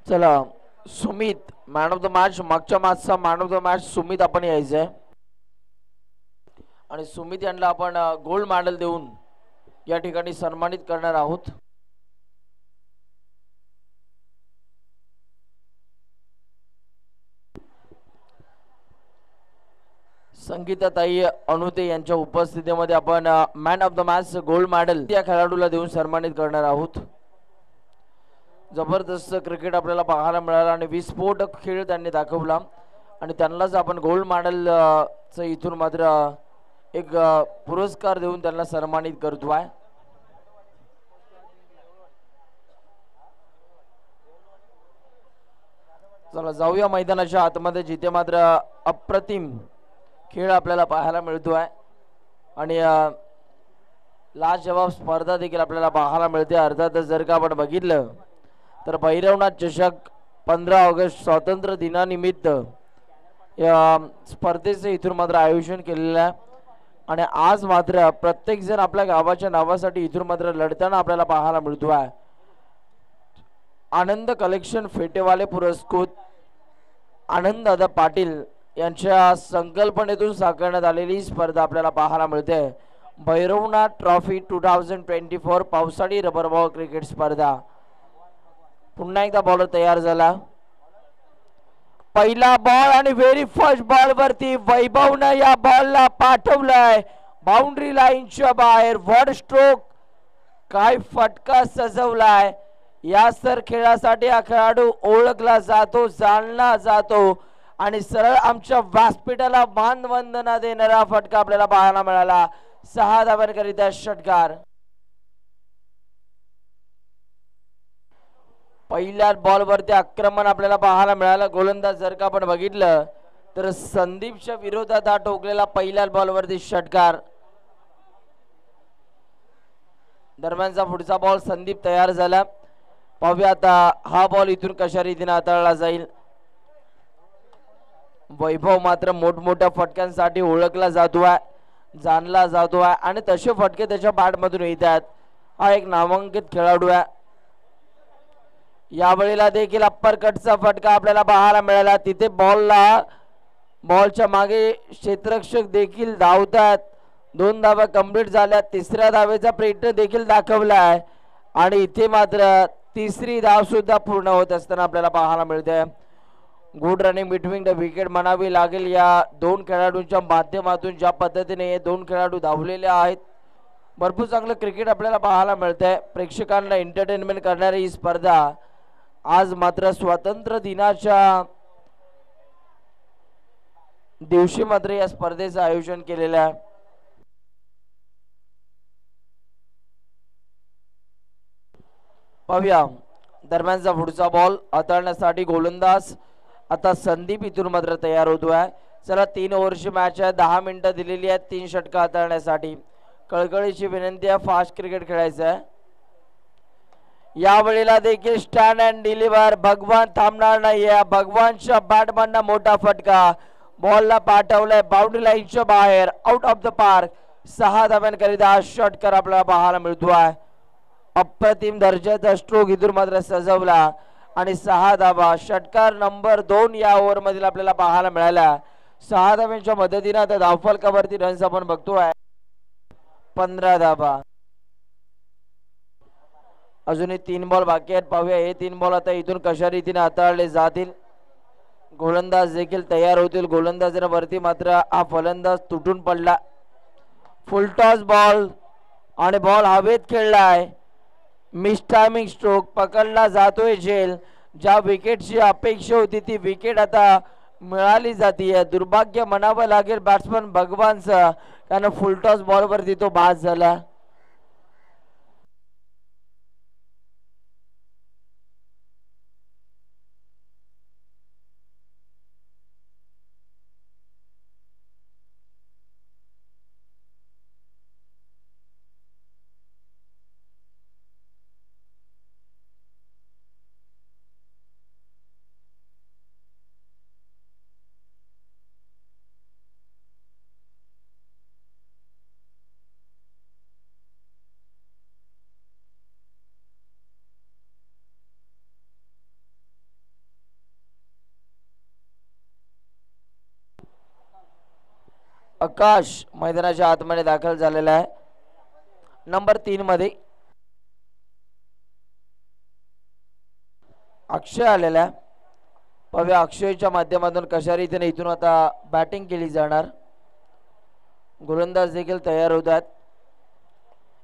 चला Sumit man of the match, मागच्या मॅचचा man of the match Sumit आपण यायचंय आणि सुमित यांना आपण गोल्ड मेडल देऊन या ठिकाणी सन्मानित करणार आहोत। संगीताताई अनुते यांच्या उपस्थितीमध्ये आपण man of the match gold medal या खेळाडूला देऊन सन्मानित करणार आहोत। जबरदस्त क्रिकेट आपल्याला पाहायला मिळाला आणि विस्फोटक खेळ त्यांनी दाखवला आणि त्यांनाच आपण गोल्ड मेडल इथून मात्र एक पुरस्कार देऊन त्यांना सन्मानित करतोय। चला जाऊया मैदानाच्या आतमध्ये, जिथे मात्र अप्रतिम खेळ आपल्याला पाहायला मिळतोय आणि लाजवाब स्पर्धा देखील आपल्याला पाहायला मिळते। अर्थातच जर का आपण बघितलं तर भैरवनाथ चषक 15 ऑगस्ट स्वातंत्र्य दिनानिमित्त या स्पर्धेचं इथून मात्र आयोजन केलेलं आहे आणि आज मात्र प्रत्येक जण आपल्या गावाच्या नावासाठी इथून मात्र लढताना आपल्याला पाहायला मिळतोय। आनंद कलेक्शन फेटेवाले पुरस्कृत आनंद दादा पाटील यांच्या संकल्पनेतून साकारण्यात आलेली स्पर्धा आपल्याला पाहायला मिळते। भैरवनाथ ट्रॉफी 2024 पावसाळी रबर बॉल क्रिकेट स्पर्धा। पुन्हा एकदा बॉलर तयार झाला, पहिला बॉल आणि व्हेरी फर्स्ट बॉल वरती वैभवनं या बॉलला पाठवलंय बाउंड्री लाईनच्या बाहेर। वर्ड स्ट्रोक, काय फटका सजवलाय। या सर खेळासाठी हा खेळाडू ओळखला जातो, जाणला जातो आणि सरळ आमच्या व्यासपीठाला मानवंदना देणारा फटका आपल्याला पाहायला मिळाला। 6 धावांकरिता षटकार। पहिल्या बॉलवरती आक्रमण आपल्याला पाहायला मिळालं। गोलंदाज जर का आपण बघितलं तर संदीपच्या विरोधात हा ठोकलेला पहिल्या बॉलवरती षटकार। दरम्यानचा पुढचा बॉल संदीप तयार झाला, पाहूया आता हा बॉल इथून कशा रीतीने हाताळला जाईल। वैभव मात्र मोठमोठ्या फटक्यांसाठी ओळखला जातोय, जाणला जातोय आणि तसे फटके त्याच्या बॅट मधून येतात। हा एक नामांकित खेळाडू आहे। यावेळेला देखील अप्पर कटचा फटका आपल्याला पाहायला मिळाला। तिथे बॉलच्या मागे क्षेत्ररक्षक देखील धावतात। 2 धावा कंप्लीट झाल्या, तिसऱ्या धावेचा प्रयत्न देखील दाखवलाय आणि इथे मात्र तिसरी धाव सुद्धा पूर्ण होत असताना आपल्याला पाहायला मिळते। Good running between the wicket म्हणावी लागेल या दोन खेळाडूंच्या माध्यमातून। ज्या पद्धतीने हे दोन खेळाडू धावलेले आहेत, भरपूर चांगलं क्रिकेट आपल्याला पाहायला मिळतंय। प्रेक्षकांना एंटरटेनमेंट करणारी ही स्पर्धा आज मात्र स्वातंत्र्य दिनाच्या दिवशी मात्र या स्पर्धेचं आयोजन केलेलं आहे। पाहूया दरम्यानचा पुढचा बॉल हाताळण्यासाठी गोलंदाज आता संदीप इथून मात्र तयार होतोय। चला 3 ओव्हरची मॅच आहे, 10 मिनिटं दिलेली आहेत 3 षटकं हाताळण्यासाठी। कळकळीची विनंती आहे, फास्ट क्रिकेट खेळायचं आहे। यावेळेला देखील स्टँड अँड डिलिव्हर, भगवान थांबणार नाहीये। भगवानच्या बॅटमधनं मोठा फटका, बॉलला पाठवलाय बाउंड्री लाईनच्या बाहेर, आउट ऑफ द पार्क। 6 धाव्यांकरिता षटकार आपल्याला पाहायला मिळतोय। अप्रतिम दर्जाचा स्ट्रोक इथून मात्र सजवला आणि 6 धावा, षटकार नंबर 2 या ओव्हर मधील आपल्याला पाहायला मिळाला। 6 धाव्यांच्या मदतीने आता धावफलकावरती रन्स आपण बघतोय 15 धावा। अजूनही 3 बॉल बाकी आहेत, पाहूया हे 3 बॉल आता इथून कशा रीतीने हाताळले जातील। गोलंदाज देखील तयार होतील। गोलंदाजावरती मात्र हा फलंदाज तुटून पडला। फुल टॉस बॉल आणि बॉल हवेत खेळलाय। मिस टायमिंग स्ट्रोक, पकडला जातोय झेल। ज्या विकेटची अपेक्षा होती ती विकेट आता मिळाली जाते। दुर्भाग्य म्हणावं लागेल बॅट्समन भगवानचं, कारण फुलटॉस बॉलवरती तो बाद झाला। आकाश मैदानाच्या आतमध्ये दाखल झालेला आहे नंबर 3 मध्ये अक्षय आलेला आहे पाहूया अक्षयच्या माध्यमातून कशा रीतीने इथून आता बॅटिंग केली जाणार गोलंदाज देखील तयार होतात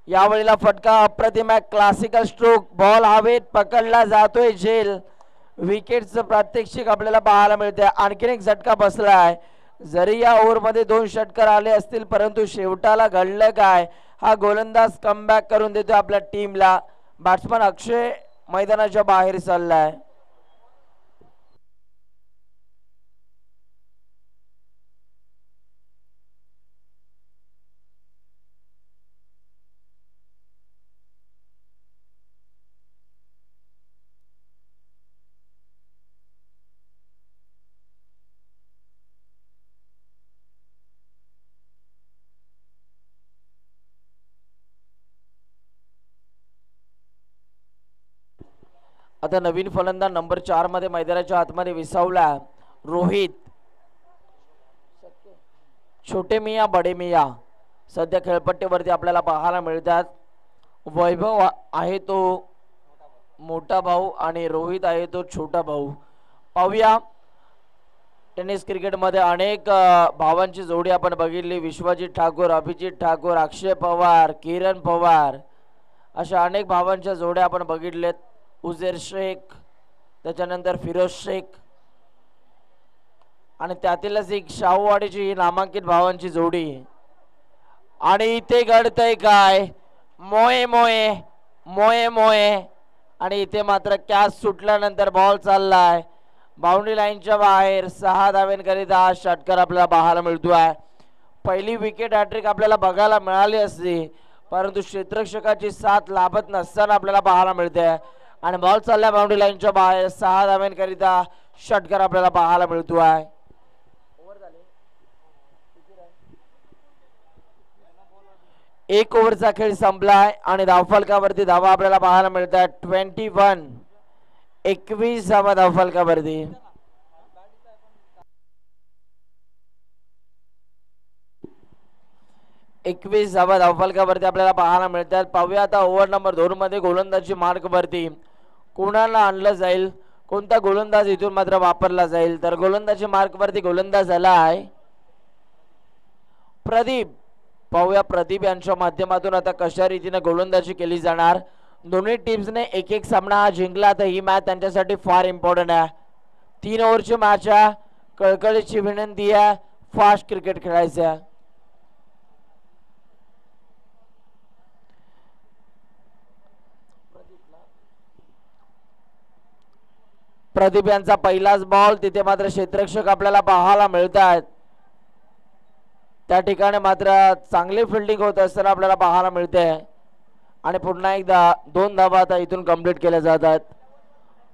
यावेळेला फटका अप्रतिम आहे क्लासिकल स्ट्रोक बॉल हवेत पकडला जातोय झेल विकेटचं प्रात्यक्षिक आपल्याला पाहायला मिळते आणखीन एक झटका बसलाय जरी या ओव्हरमध्ये 2 षटकार आले असतील परंतु शेवटाला घडलं काय हा गोलंदाज कमबॅक करून देतोय आपल्या टीमला बॅट्समन अक्षय मैदानाच्या बाहेर चाललाय आता नवीन फलंदाज नंबर 4 मध्ये मैदानाच्या आतमध्ये विसावला रोहित छोटे मिया बडे मिया सध्या खेळपट्टीवरती आपल्याला पाहायला मिळतात वैभव आहे तो मोठा भाऊ आणि रोहित आहे तो छोटा भाऊ पाहूया टेनिस क्रिकेट मध्ये अनेक भावांची जोडी आपण बघितली विश्वजित ठाकूर अभिजित ठाकूर अक्षय पवार किरण पवार अशा अनेक भावांच्या जोड्या आपण बघितलेत उजेर शेख त्याच्यानंतर फिरोज शेख आणि त्यातीलच एक शाहूवाडीची नामांकित भावांची जोडी आणि इथे घडतंय काय मोये मोये मोये मोये आणि इथे मात्र कॅच सुटल्यानंतर बॉल चाललाय बाउंड्री लाईनच्या बाहेर 6 धावांकरिता हा षटकार आपल्याला पाहायला मिळतोय पहिली विकेट हॅट्रिक आपल्याला बघायला मिळाली असती परंतु क्षेत्ररक्षकाची साथ लाभत नसताना आपल्याला पाहायला मिळते आणि बॉल चालला बाउंड्री लाईनच्या बाहेर 6 धावांकरिता षटकार आपल्याला पाहायला मिळतोय एक ओव्हरचा खेळ संपलाय आणि धावफलकावरती धावा आपल्याला पाहायला मिळतात 21 धावा धावफलकावरती धावफलकावरती आपल्याला पाहायला मिळतात पाहूया आता ओव्हर नंबर 2 मध्ये गोलंदाजी मार्क वरती कोणाला आणलं जाईल कोणता गोलंदाज इथून मात्र वापरला जाईल तर गोलंदाजी मार्क वरती गोलंदाज आला आहे प्रदीप पाहूया प्रदीप यांच्या माध्यमातून आता कशा रीतीने गोलंदाजी केली जाणार दोन्ही टीम्सने एक एक सामना हा जिंकला तर ही मॅच त्यांच्यासाठी फार इम्पॉर्टंट आहे 3 ओव्हरची मॅच आहे कळकळीची विनंती आहे फास्ट क्रिकेट खेळायचं आहे प्रदीप यांचा पहिलाच बॉल तिथे मात्र क्षेत्ररक्षक आपल्याला पाहायला मिळतात त्या ठिकाणी मात्र चांगली फिल्डिंग होत असताना आपल्याला पाहायला मिळते आणि पुन्हा एकदा 2 धावा आता इथून कंप्लीट केल्या जातात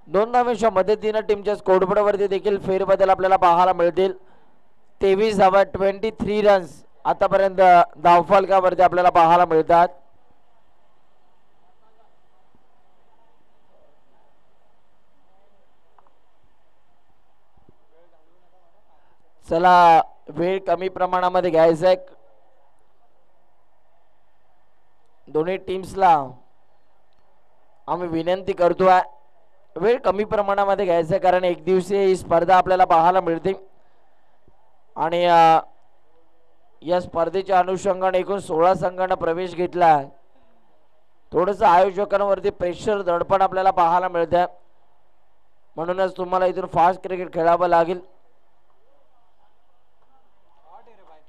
2 धावांच्या मदतीने टीमच्या स्कोरबोर्डवरती देखील फेरबदल आपल्याला पाहायला मिळतील 23 धावा 23 रन्स आतापर्यंत धावफलकावरती आपल्याला पाहायला मिळतात चला वेळ कमी प्रमाणामध्ये घ्यायचा आहे दोन्ही टीम्सला आम्ही विनंती करतोय वेळ कमी प्रमाणामध्ये घ्यायचा कारण एक दिवसीय ही स्पर्धा आपल्याला पाहायला मिळते आणि या स्पर्धेच्या अनुषंगाने एकूण 16 संघांना प्रवेश घेतला थोडंसं आयोजकांवरती प्रेशर दडपण आपल्याला पाहायला मिळतं म्हणूनच तुम्हाला इथून फास्ट क्रिकेट खेळावं लागेल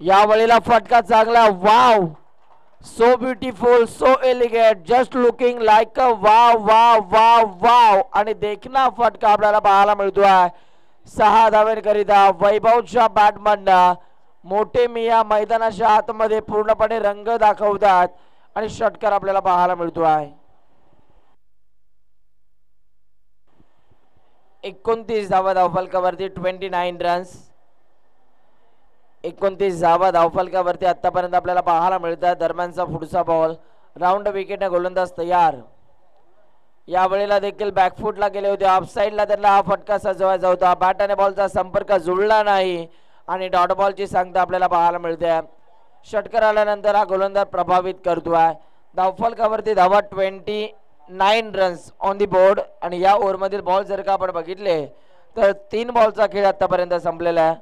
या वेळेला फटका चांगला wow so beautiful so elegant just looking like a wow wow wow wow आणि देखना फटका आपल्याला पाहायला मिळतोय 6 धावांकरिता वैभवच्या बॅटमॅनना मोठे मिया मैदानाच्या आतमध्ये पूर्णपणे रंग दाखवतात आणि षटकार आपल्याला पाहायला मिळतोय 29 धावा धावफलकावरती 29 रन्स 29 धावा धावफलकावरती आतापर्यंत आपल्याला पाहायला मिळतात दरम्यानचा पुढचा बॉल राऊंड विकेटने गोलंदाज तयार या वेळेला देखील बॅकफुटला गेले होते ऑफ साइडला त्यांना हा फटका सजवायचा होता बॅट आणि बॉलचा संपर्क जुळला नाही आणि डॉट बॉलची सांगता आपल्याला पाहायला मिळते. षटकार आल्यानंतर हा गोलंदाज प्रभावित करतोय. धावफलकावरती धावा 29 रन्स ऑन दी बोर्ड. आणि या ओव्हरमधील बॉल जर का आपण बघितले तर 3 बॉलचा खेळ आतापर्यंत संपलेला आहे.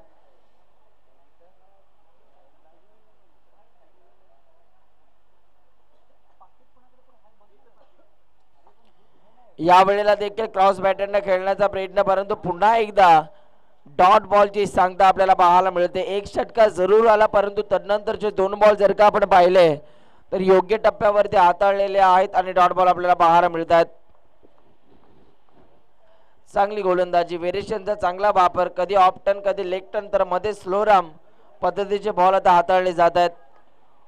यावेळेला देखील क्रॉस बॅटरने खेळण्याचा प्रयत्न, परंतु पुन्हा एकदा डॉट बॉलची सांगता आपल्याला पाहायला मिळते. एक षटकार जरूर आला, परंतु तदनंतरचे 2 बॉल जर का आपण पाहिले तर योग्य टप्प्यावरती हाताळलेले आहेत आणि डॉट बॉल आपल्याला पाहायला मिळतात. चांगली गोलंदाजी, व्हेरिएशनचा चांगला वापर, कधी ऑफ टर्न कधी लेग टर्न तर मध्ये स्लो राम पद्धतीचे बॉल आता हाताळले जात आहेत.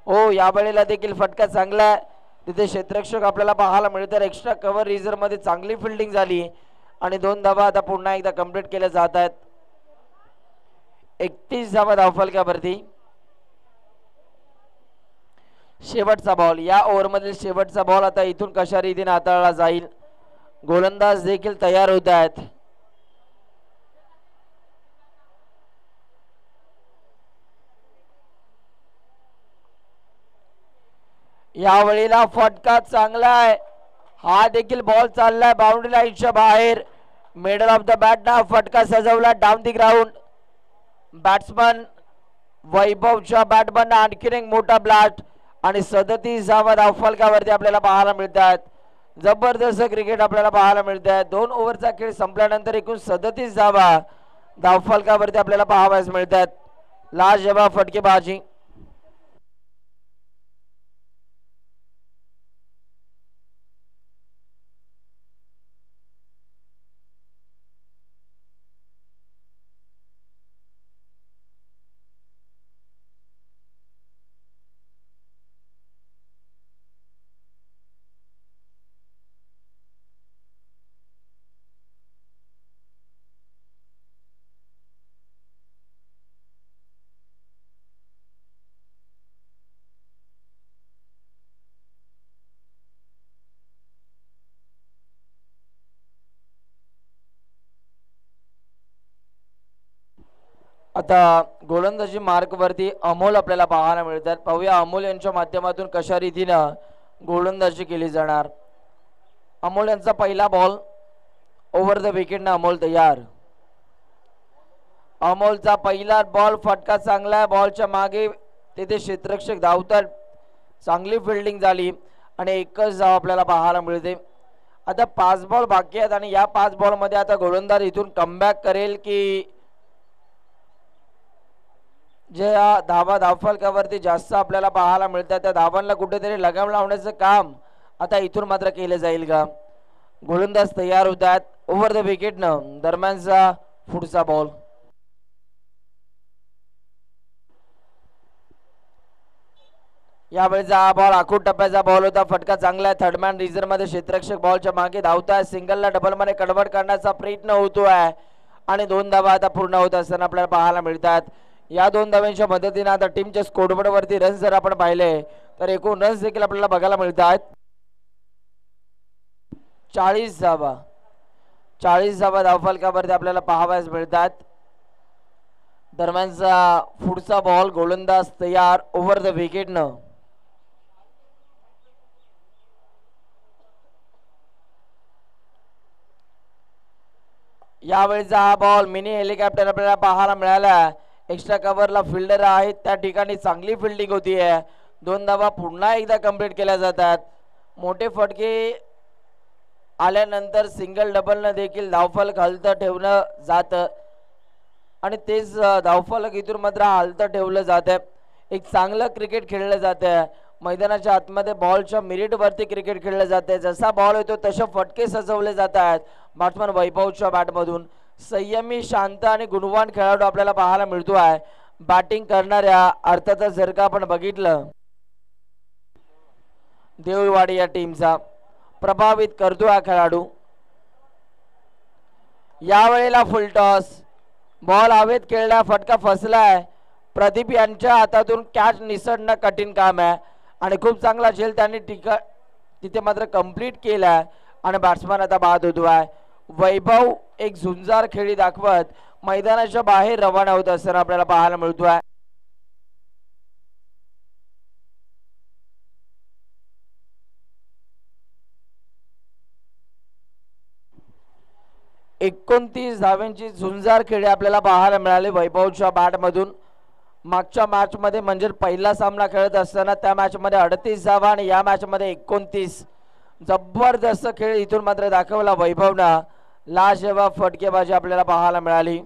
हो, यावेळेला देखील फटका चांगला आहे. तिथे क्षेत्ररक्षक आपल्याला पाहायला मिळतात. एक्स्ट्रा कव्हर रिझर्व मध्ये चांगली फिल्डिंग झाली आणि 2 धावा आता पुन्हा एकदा कंप्लीट केल्या जात आहेत. 31 धावा धावफलकावरती. शेवटचा बॉल, या ओव्हरमधील शेवटचा बॉल आता इथून कशा रीतीने हाताळला जाईल. गोलंदाज देखील तयार होत आहेत. यावेळेला फटका चांगला आहे. हा देखील बॉल चाललाय बाउंड्री लाईनच्या बाहेर. मिडल ऑफ द बॅट ना फटका सजवला डाऊन दी ग्राउंड. बॅट्समन वैभवच्या बॅटमन आणखीन एक मोठा ब्लास्ट आणि 37 धावा धावफलकावरती आपल्याला पाहायला मिळतात. जबरदस्त क्रिकेट आपल्याला पाहायला मिळत आहे. 2 ओव्हरचा खेळ संपल्यानंतर एकूण 37 धावा धावफलकावरती आपल्याला पाहावयास मिळतात. लाजवाब फटकेबाजी. आता गोलंदाजी मार्क वरती अमोल आपल्याला पाहायला मिळतात. पाहूया अमोल यांच्या माध्यमातून कशा रीतीनं गोलंदाजी केली जाणार. अमोल यांचा पहिला बॉल ओव्हर द विकेटनं अमोल तयार. अमोलचा पहिला बॉल फटका चांगला आहे. बॉलच्या मागे तिथे क्षेत्ररक्षक धावतात. चांगली फिल्डिंग झाली आणि एकच धाव आपल्याला पाहायला मिळते. आता 5 बॉल बाकी आहेत आणि या 5 बॉल मध्ये आता गोलंदाज इथून कमबॅक करेल की ज्या धावा धावफलकावरती जास्त आपल्याला पाहायला मिळतात त्या धावांना कुठेतरी लगाम लावण्याचं काम आता इथून मात्र केलं जाईल का. गोलंदाज तयार होतात. ओव्हर द विकेटनं दरम्यानचा पुढचा बॉल. यावेळेचा हा बॉल आखूड टप्प्याचा बॉल होता. फटका चांगला आहे. थर्डमॅन रिझर्व मध्ये क्षेत्ररक्षक बॉलच्या मागे धावताय. सिंगलला डबल मध्ये कन्वर्ट करण्याचा प्रयत्न होतोय आणि 2 धावा आता पूर्ण होत असताना आपल्याला पाहायला मिळतात. या 2 धावांच्या मदतीने आता टीमच्या स्कोरबोर्ड वरती रन्स जर आपण पाहिले तर एकूण रन्स देखील आपल्याला बघायला मिळतात. 40 धावा. 40 धावा धावफलकावरती आपल्याला पाहावयास मिळतात. दरम्यानचा पुढचा बॉल. गोलंदाज तयार. ओव्हर द विकेटनं यावेळेचा हा बॉल मिनी हेलिकॉप्टर आपल्याला पाहायला मिळाला. एक्स्ट्रा कव्हरला फिल्डर आहेत त्या ठिकाणी चांगली फिल्डिंग होती आहे. 2 धावा पुन्हा एकदा कंप्लीट केल्या जातात. मोठे फटके आल्यानंतर सिंगल डबलनं देखील धावफलक हलतं ठेवलं जातं आणि तेच धावफलक इथून मात्र हलतं ठेवलं जातं. एक चांगलं क्रिकेट खेळलं जातं. मैदानाच्या आतमध्ये बॉलच्या मिरिट वरती क्रिकेट खेळलं जाते. जसा बॉल येतो तसे फटके सजवले जात आहेत. बॅट्समन वैभवच्या बॅटमधून संयमी शांत आणि गुणवान खेळाडू आपल्याला पाहायला मिळतो आहे. बॅटिंग करणाऱ्या अर्थातच जर का आपण बघितलं देऊळवाडी या टीमचा प्रभावित करतो हा खेळाडू. यावेळेला फुल टॉस. बॉल हवेत खेळला. फटका फसलाय. प्रदीप यांच्या हातातून कॅच निसटणं कठीण काम आहे आणि खूप चांगला झेल त्यांनी तिथे मात्र कंप्लीट केलाय आणि बॅट्समन आता बाद होतो आहे. वैभव एक झुंजार खेळी दाखवत मैदानाच्या बाहेर रवाना होत असताना आपल्याला पाहायला मिळतोय. एकोणतीस धाव्यांची झुंजार खेळी आपल्याला पाहायला मिळाले वैभवच्या बॅट मधून. मागच्या मॅच मध्ये म्हणजे पहिला सामना खेळत असताना त्या मॅच मध्ये 38 धावा आणि या मॅच मध्ये 29. जबरदस्त खेळ इथून मात्र दाखवला वैभवना. लाजवाब फटकेबाजी आपल्याला पाहायला मिळाली.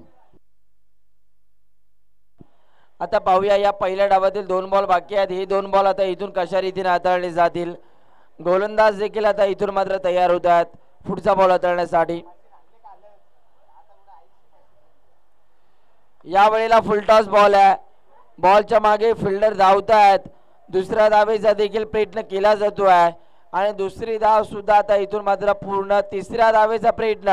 आता पाहूया या पहिल्या डावातील 2 बॉल बाकी आहेत. हे 2 बॉल आता इथून कशा रीतीने हाताळले जातील. गोलंदाज देखील आता इथून मात्र तयार होत आहेत पुढचा बॉल हाताळण्यासाठी. या वेळेला फुलटॉस बॉल आहे. बॉलच्या मागे फिल्डर धावत आहेत. दुसऱ्या धावेचा देखील प्रयत्न केला जातो आहे आणि दुसरी धाव सुद्धा आता इथून मात्र पूर्ण. तिसऱ्या धावेचा प्रयत्न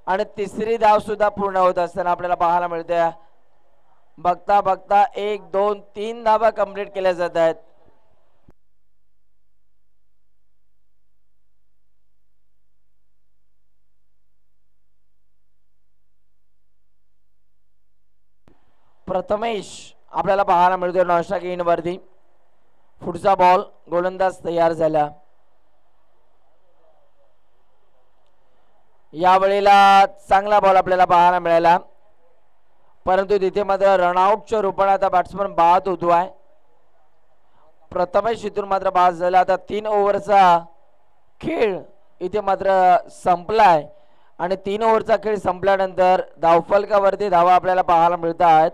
आणि तिसरी धाव सुद्धा पूर्ण होत असताना आपल्याला पाहायला मिळते. बघता बघता 1 2 3 धावा कंप्लीट केल्या जात आहेत. प्रथमेश आपल्याला पाहायला मिळतोय नॉनस्ट्राइक इन वरती. पुढचा बॉल गोलंदाज तयार झाला. या वेळेला चांगला बॉल आपल्याला पाहायला मिळाला परंतु तिथे मात्र रनआउटच्या रूपाने आता बॅट्समन बाद होतोय. प्रथमेश इथून मात्र बाद झाला. आता 3 ओव्हरचा खेळ इथे मात्र संपलाय आणि 3 ओव्हरचा खेळ संपल्यानंतर धावफलकावरती धावा आपल्याला पाहायला मिळत आहेत.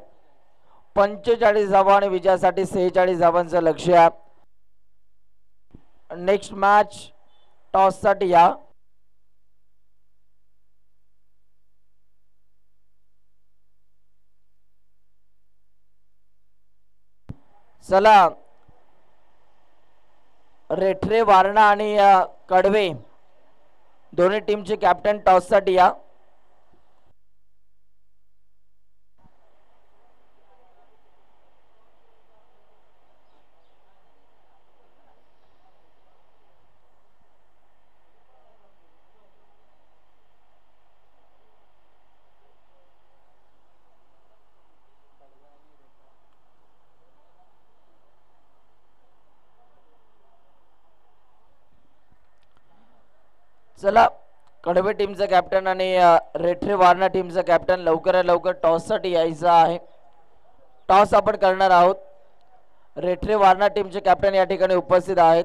45 धावा आणि विजयासाठी 46 धावांचं लक्ष्य. नेक्स्ट मॅच टॉस साठी या. चला रेठरे वारणा आणि कडवे दोन्ही टीमचे कॅप्टन टॉस साठी या. चला कडवे टीमचा कॅप्टन आणि रेठरे वारणा टीमचा कॅप्टन लवकरात लवकर टॉस साठी यायचा आहे. टॉस आपण करणार आहोत. रेठरे वारणा टीमचे कॅप्टन या ठिकाणी उपस्थित आहेत.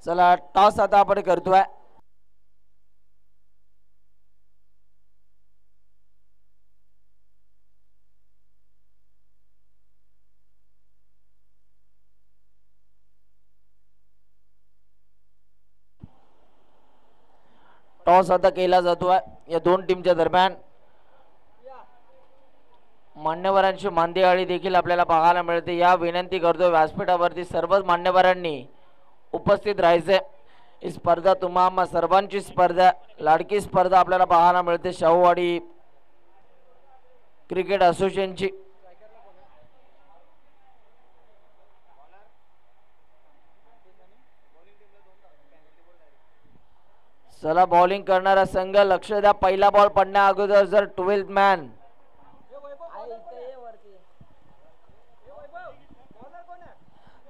चला टॉस आता आपण करतोय. टॉस आता केला जातोय या दोन टीमच्या दरम्यान. मान्यवरांची मांदियाळी देखील आपल्याला पाहायला मिळते. या विनंती करतो व्यासपीठावरती सर्वच मान्यवरांनी उपस्थित राहायचे. ही स्पर्धा तुम्हा सर्वांची स्पर्धा, लाडकी स्पर्धा आपल्याला पाहायला मिळते शाहूवाडी क्रिकेट असोसिएशनची. चला बॉलिंग करणारा संघ लक्ष द्या, पहिला बॉल पडण्या अगोदर जर 12th मॅन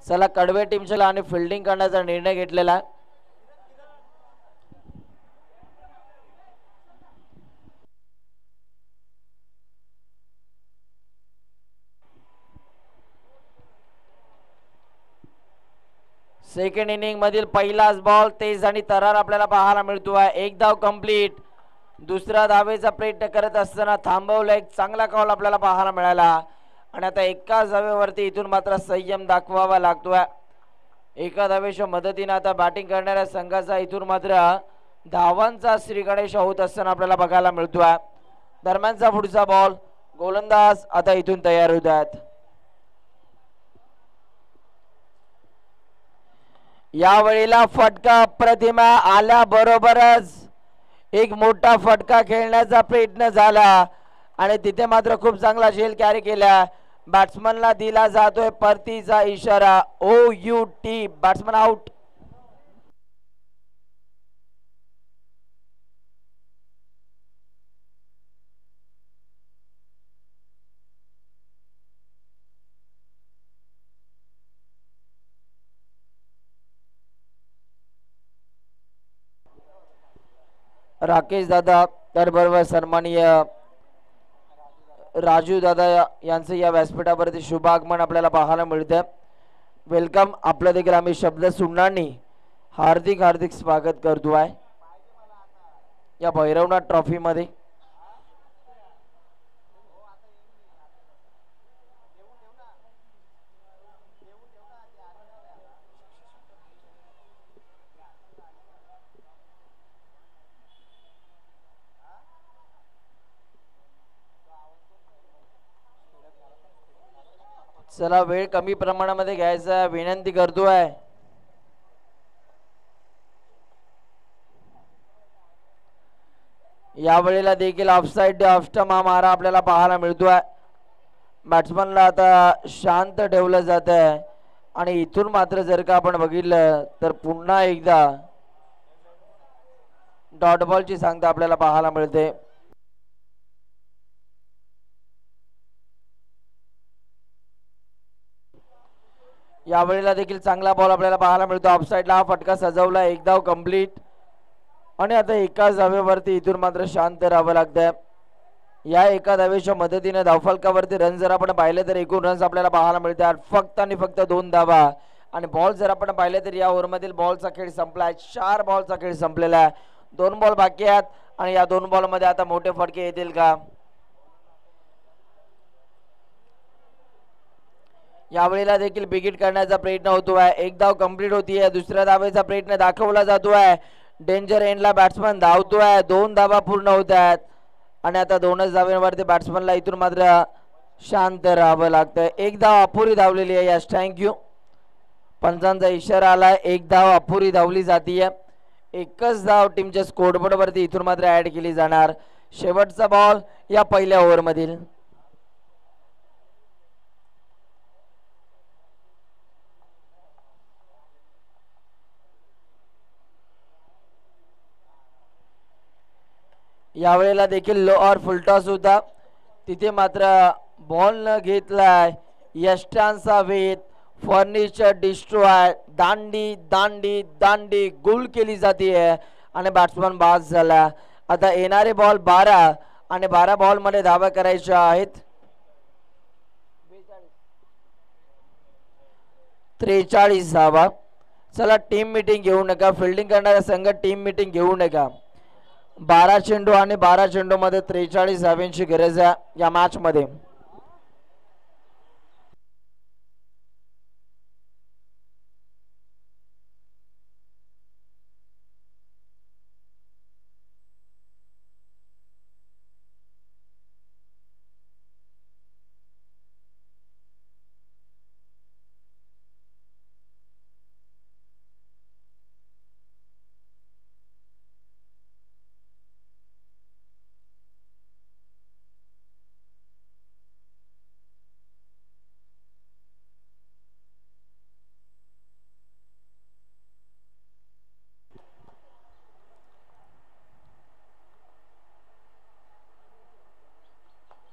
चला कडवे टीमच्या आणि फिल्डिंग करण्याचा निर्णय घेतलेला आहे. सेकंड इनिंग मधील पहिलाच बॉल तेज आणि तरार आपल्याला पाहायला मिळतो आहे. एक धाव कंप्लीट. दुसरा धावेचा प्रयत्न करत असताना थांबवलं, एक चांगला कॉल आपल्याला पाहायला मिळाला आणि आता एकाच धावेवरती इथून मात्र संयम दाखवावा लागतोय. एका धावेच्या मदतीने आता बॅटिंग करणाऱ्या संघाचा इथून मात्र धावांचा श्रीगणेश होत असताना आपल्याला बघायला मिळतोय. दरम्यानचा पुढचा बॉल, गोलंदाज आता इथून तयार होत आहेत. यावेळेला फटका अप्रतिम आल्याबरोबरच एक मोठा फटका खेळण्याचा प्रयत्न झाला आणि तिथे मात्र खूप चांगला झेल कॅरी केला. बॅट्समनला दिला जातोय परतीचा इशारा, OUT, बॅट्समन आउट. राकेश दादा त्याचबरोबर सन्माननीय राजू दादा यांचं या व्यासपीठावरती शुभ आगमन आपल्याला पाहायला मिळतं. वेलकम. आपलं देखील आम्ही शब्द सुनणार नाही, हार्दिक हार्दिक स्वागत करतो आहे या भैरवनाथ ट्रॉफी मध्ये. चला वेळ कमी प्रमाणामध्ये घ्यायचा विनंती करतोय. यावेळेला देखील ऑफसाइड ऑफस्टंप हा मारा आपल्याला पाहायला मिळतोय. बॅट्समनला आता शांत ठेवलं जात आहे आणि इथून मात्र जर का आपण बघितलं तर पुन्हा एकदा डॉट बॉलची सांगता आपल्याला पाहायला मिळते. यावेळेला देखील चांगला बॉल आपल्याला पाहायला मिळतो. ऑफसाइडला हा फटका सजवला, एक धाव कंप्लीट आणि आता एकाच धावेवरती इथून मात्र शांत राहावं लागतंय. या एका धावेच्या मदतीने धावफलकावरती रन जर आपण पाहिले तर एकूण रन्स आपल्याला पाहायला मिळतात फक्त आणि फक्त 2 धावा. आणि बॉल जर आपण पाहिले तर या ओव्हरमधील बॉलचा खेळ संपलाय. 4 बॉलचा खेळ संपलेला आहे. 2 बॉल बाकी आहेत आणि या 2 बॉलमध्ये आता मोठे फटके येतील का? यावेळेला देखील बिगिट करण्याचा प्रयत्न होतोय. एक धाव कंप्लीट होतीये. दुसऱ्या धावेचा प्रयत्न दाखवला जातोय. डेंजर एंडला बॅट्समन धावतोय. 2 धावा पूर्ण होत आहेत आणि आता 2च धाव्यांवरती बॅट्समनला इथून मात्र शांत राहावं लागतंय. एक धाव अपुरी धावलेली आहे. Yes, thank you. पंचांचा इशारा आलाय, एक धाव अपुरी धावली जातीये. एकच धाव टीमच्या स्कोरबोर्ड वरती इथून मात्र ऍड केली जाणार. शेवटचा बॉल या पहिल्या ओव्हर मधील. यावेळेला देखील लो और फुलटॉस होता, तिथे मात्र बॉल न घेतलाय. यष्टांचा वेध, फर्निचर डिस्ट्रॉय, दांडी दांडी दांडी गोल केली जाते आणि बॅट्समन बाद झाला. आता येणारे बॉल 12 आणि 12 बॉल मध्ये धावा करायच्या आहेत. 43 धावा. चला टीम मीटिंग घेऊ नका, फिल्डिंग करणारा संघ टीम मीटिंग घेऊ नका. 12 चेंडू आणि 12 चेंडू मध्ये 43 धाव्यांची गरज आहे या मॅच मध्ये.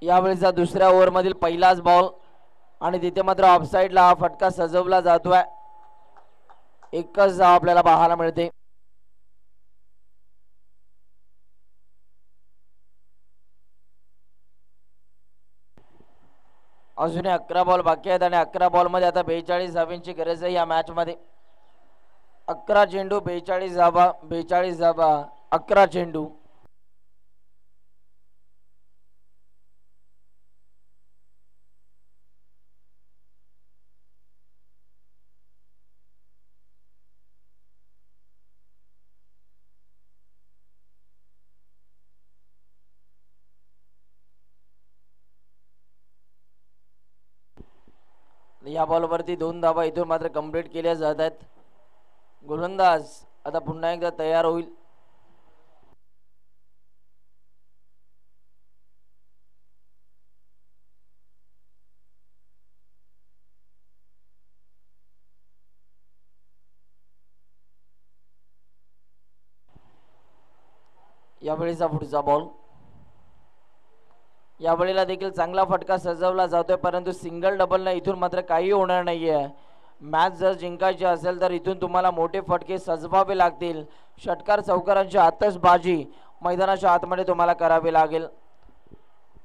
यावेळेचा दुसऱ्या ओव्हरमधील पहिलाच बॉल आणि तिथे मात्र ऑफसाईडला हा फटका सजवला जातोय. एकच धाव आपल्याला पाहायला मिळते. अजून 11 बॉल बाकी आहेत आणि 11 बॉल मध्ये आता 42 धावांची गरज आहे या मॅच मध्ये. 11 चेंडू 42 धावा, 42 धावा 11 चेंडू. या बॉलवरती 2 धावा इथून मात्र कंप्लीट केल्या जात आहेत. गोलंदाज आता पुन्हा एकदा तयार होईल. यावेळीचा पुढचा बॉल. यावेळेला देखील चांगला फटका सजवला जातोय परंतु सिंगल डबल ना इथून मात्र काही होणार नाहीये. मॅच जर जिंकायची असेल तर इथून तुम्हाला मोठे फटके सजवावे लागतील. षटकार चौकारांची आतषबाजी मैदानाच्या आतमध्ये तुम्हाला करावी लागेल.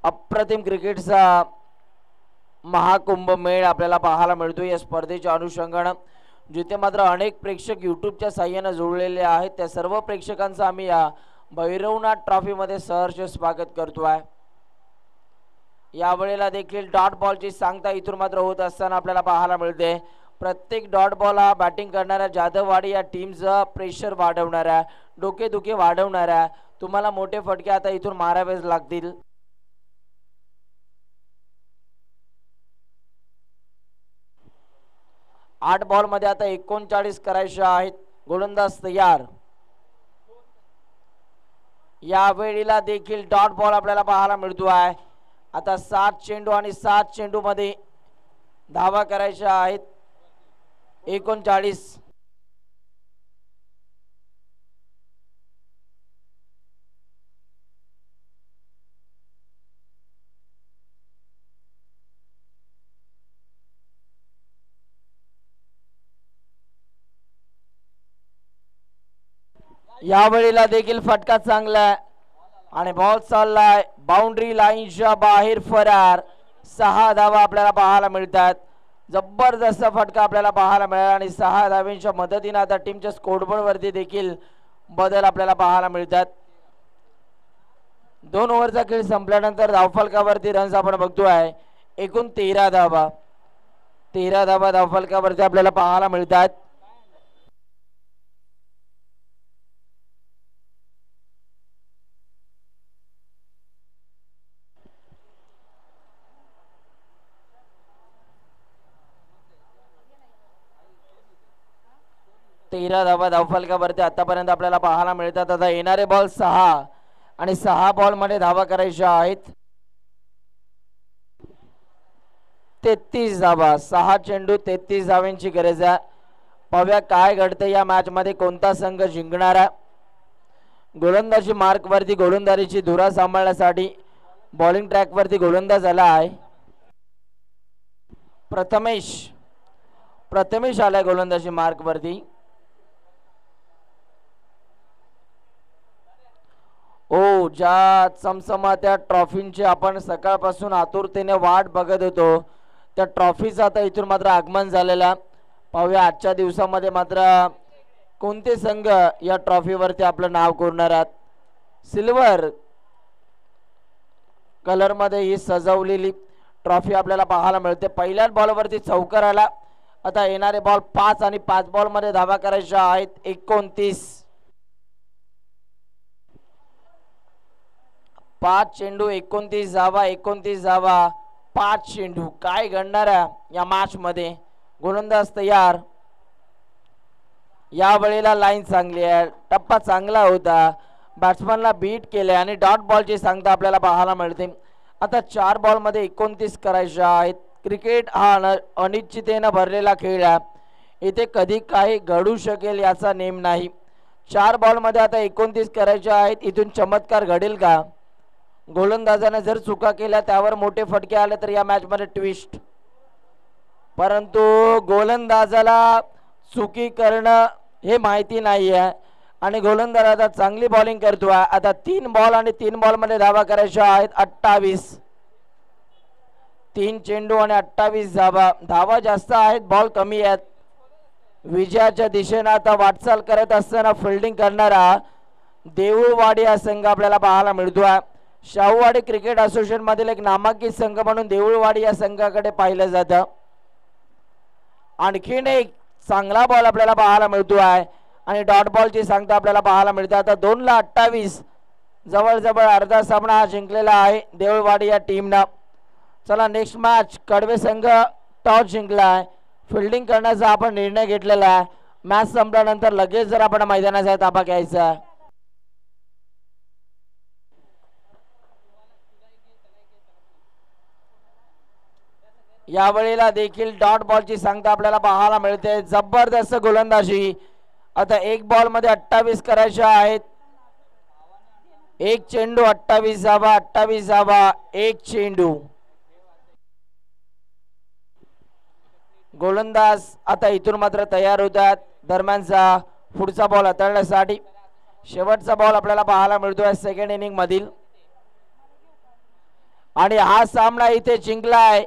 अप्रतिम क्रिकेटचा महाकुंभ मेळ आपल्याला पाहायला मिळतो या स्पर्धेच्या अनुषंगाने, जिथे मात्र अनेक प्रेक्षक यूट्यूबच्या साह्याने जोडलेले आहेत. त्या सर्व प्रेक्षकांचं आम्ही या भैरवनाथ ट्रॉफीमध्ये सहर्ष स्वागत करतोय. यावेळेला देखील डॉट बॉलची सांगता इथून मात्र होत असताना आपल्याला पाहायला मिळते. प्रत्येक डॉट बॉल हा बॅटिंग करणाऱ्या जाधववाडी या टीमचं प्रेशर वाढवणाऱ्या, डोकेदुखी वाढवणाऱ्या, तुम्हाला मोठे फटके आता इथून मारावेच लागतील. आठ बॉल मध्ये आता 39 करायचे आहेत. गोलंदाज तयार. यावेळेला देखील डॉट बॉल आपल्याला पाहायला मिळतो आहे. आता 7 चेंडू आणि 7 चेंडू मध्ये धावा करायच्या आहेत. 39. यावेळेला देखील फटका चांगला आणि बॉल चाललाय बाउंड्री लाईनच्या बाहेर फरार. 6 धावा आपल्याला पाहायला मिळतात. जबरदस्त फटका आपल्याला पाहायला मिळाला आणि 6 धावांच्या मदतीने आता टीमच्या स्कोरबोर्ड वरती देखील बदल आपल्याला पाहायला मिळतात. 2 ओव्हरचा खेळ संपल्यानंतर धावफलकावरती रन्स आपण बघतोय. एकूण 13 धावा. 13 धावा धावफलकावरती आपल्याला पाहायला मिळतात. धावा धावफलकावरती आतापर्यंत आपल्याला पाहायला मिळतात. आता येणारे बॉल 6 आणि 6 बॉल मध्ये धावा करायच्या आहेत. 33 धावा. 6 चेंडू 33 धावांची गरज आहे. पाहूया काय घडते या मॅच मध्ये, कोणता संघ जिंकणार आहे. गोलंदाजी मार्क वरती गोलंदाजीची धुरा सांभाळण्यासाठी बॉलिंग ट्रॅक वरती गोलंदाज आला आहे. प्रथमेश आलाय गोलंदाजी मार्क वरती. ओ ज्या चमचमात्या ट्रॉफींची आपण सकाळपासून आतुरतेने वाट बघत होतो, त्या ट्रॉफीचं आता इथून मात्र आगमन झालेला. पाहूया आजच्या दिवसामध्ये मात्र कोणते संघ या ट्रॉफीवरती आपलं नाव कोरणार आहेत. सिल्वर कलर मध्ये ही सजवलेली ट्रॉफी आपल्याला पाहायला मिळते. पहिल्याच बॉलवरती चौकार आला. आता येणारे बॉल 5 आणि 5 बॉल मध्ये धावा करायच्या आहेत. 29. 5 चेंडू 29 धावा. 29 धावा 5 चेंडू. काय घडणार या मॅच मध्ये. गोलंदाज तयार. या वेळेला लाईन चांगली आहे. टप्पा चांगला होता. बॅट्समनला बीट केले आणि डॉट बॉलची सांगता आपल्याला पाहायला मिळते. आता 4 बॉल मध्ये 29 करायच्या आहेत. क्रिकेट हा अनिश्चिततेने भरलेला खेळ आहे. इथे कधी काही घडू शकेल याचा नेम नाही. 4 बॉल मध्ये आता 29 करायचे आहेत. इथून चमत्कार घडेल का. गोलंदाजाने जर चुका केल्या त्यावर मोठे फटके आले तर या मॅच मध्ये ट्विस्ट, परंतु गोलंदाजाला चुकी करणं हे माहिती नाही आहे आणि गोलंदाज आता चांगली बॉलिंग करतोय. आता 3 बॉल आणि 3 बॉल मध्ये धावा करायच्या आहेत 28. 3 चेंडू आणि 28 धावा जास्त आहेत, बॉल कमी आहेत. विजयाच्या दिशेने आता वाटचाल करत असताना फिल्डिंग करणारा देऊळवाडी हा संघ आपल्याला पाहायला मिळतोय. शाहूवाडी क्रिकेट असोसिएशन मधील एक नामांकित संघ म्हणून देऊळवाडी या संघाकडे पाहिलं जातं. आणखीन एक चांगला बॉल आपल्याला पाहायला मिळतोय आणि डॉट बॉलची संख्या आपल्याला पाहायला मिळते. आता 2-28 जवळजवळ अर्धा सामना जिंकलेला आहे देऊळवाडी या टीमनं. चला नेक्स्ट मॅच कडवे संघ टॉस जिंकलाय, फिल्डिंग करण्याचा आपण निर्णय घेतलेला आहे. मॅच संपल्यानंतर लगेच जर आपण मैदानाचा ताबा घ्यायचा. यावेळेला देखील डॉट बॉलची संख्या आपल्याला पाहायला मिळते. जबरदस्त गोलंदाजी. आता 1 बॉल मध्ये 28 करायच्या आहेत. 1 चेंडू 28 धावा, 28 धावा 1 चेंडू. गोलंदाज आता इथून मात्र तयार होतात दरम्यानचा पुढचा बॉल हाताळण्यासाठी. शेवटचा बॉल आपल्याला पाहायला मिळतोय सेकंड इनिंग मधील आणि हा सामना इथे जिंकलाय.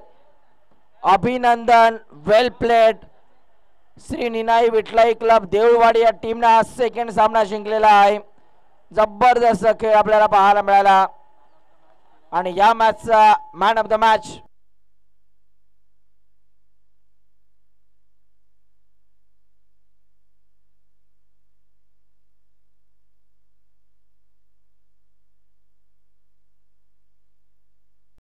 अभिनंदन, वेल प्लेड. श्री निनाई विठलाई क्लब देऊळवाडी या टीमने हा सेकंड सामना जिंकलेला आहे. जबरदस्त खेळ आपल्याला पाहायला मिळाला आणि या मॅचचा मॅन ऑफ द मॅच